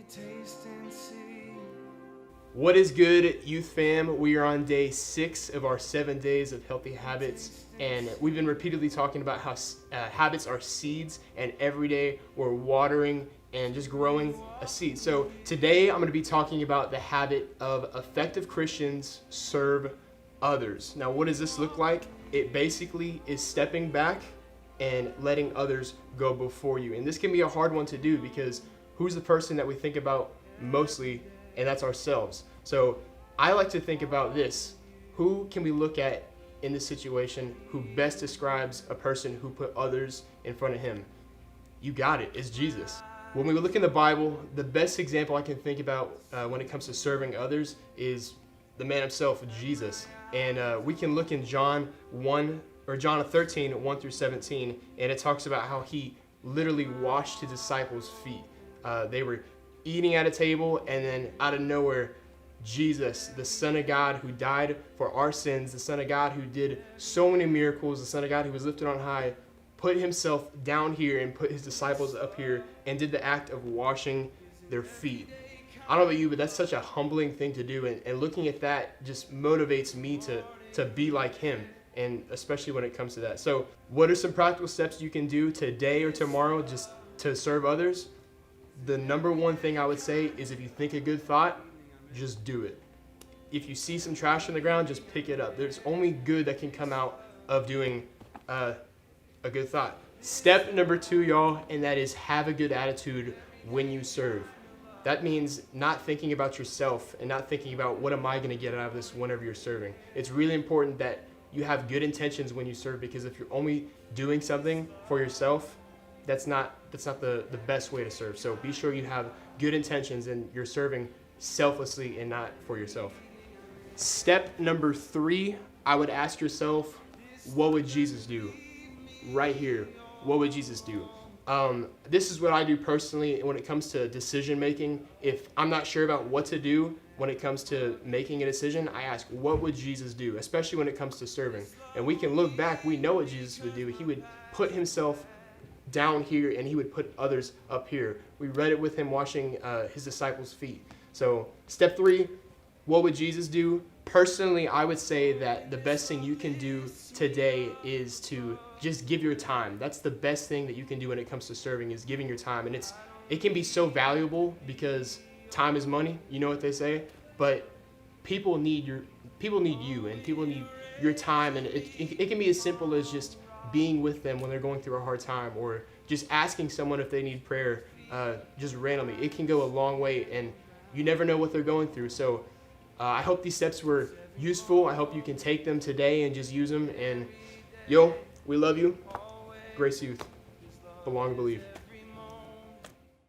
taste and see. What is good, youth fam? We are on day 6 of our 7 days of healthy habits, and we've been repeatedly talking about how habits are seeds, and every day we're watering and just growing a seed. So today I'm going to be talking about the habit of effective Christians serve others. Now, what does this look like? It basically is stepping back and letting others go before you. And this can be a hard one to do because who's the person that we think about mostly? And that's ourselves. So I like to think about this. Who can we look at in this situation who best describes a person who put others in front of him? You got it. It's Jesus. When we look in the Bible, the best example I can think about when it comes to serving others is the man himself, Jesus. And we can look in John 13, 1 through 17, and it talks about how he literally washed his disciples' feet. They were eating at a table, and then out of nowhere, Jesus, the Son of God who died for our sins, the Son of God who did so many miracles, the Son of God who was lifted on high, put himself down here and put his disciples up here and did the act of washing their feet. I don't know about you, but that's such a humbling thing to do, and looking at that just motivates me to be like him, and especially when it comes to that. So what are some practical steps you can do today or tomorrow just to serve others? The number one thing I would say is if you think a good thought, just do it. If you see some trash on the ground, just pick it up. There's only good that can come out of doing a good thought. Step number 2, y'all, and that is have a good attitude when you serve. That means not thinking about yourself and not thinking about what am I going to get out of this whenever you're serving. It's really important that you have good intentions when you serve, because if you're only doing something for yourself, that's not the best way to serve. So be sure you have good intentions and you're serving selflessly and not for yourself. Step number 3, I would ask yourself, what would Jesus do? Right here, what would Jesus do? This is what I do personally when it comes to decision making. If I'm not sure about what to do when it comes to making a decision, I ask, what would Jesus do? Especially when it comes to serving. And we can look back, we know what Jesus would do. He would put himself down here and he would put others up here. We read it with him washing his disciples' feet. So step 3, what would Jesus do? Personally, I would say that the best thing you can do today is to just give your time. That's the best thing that you can do when it comes to serving, is giving your time. And it can be so valuable because time is money, you know what they say, but people need you and people need your time, and it can be as simple as just being with them when they're going through a hard time, or just asking someone if they need prayer just randomly. It can go a long way, and you never know what they're going through. So I hope these steps were useful. I hope you can take them today and just use them. And we love you. Grace Youth. Belong and believe.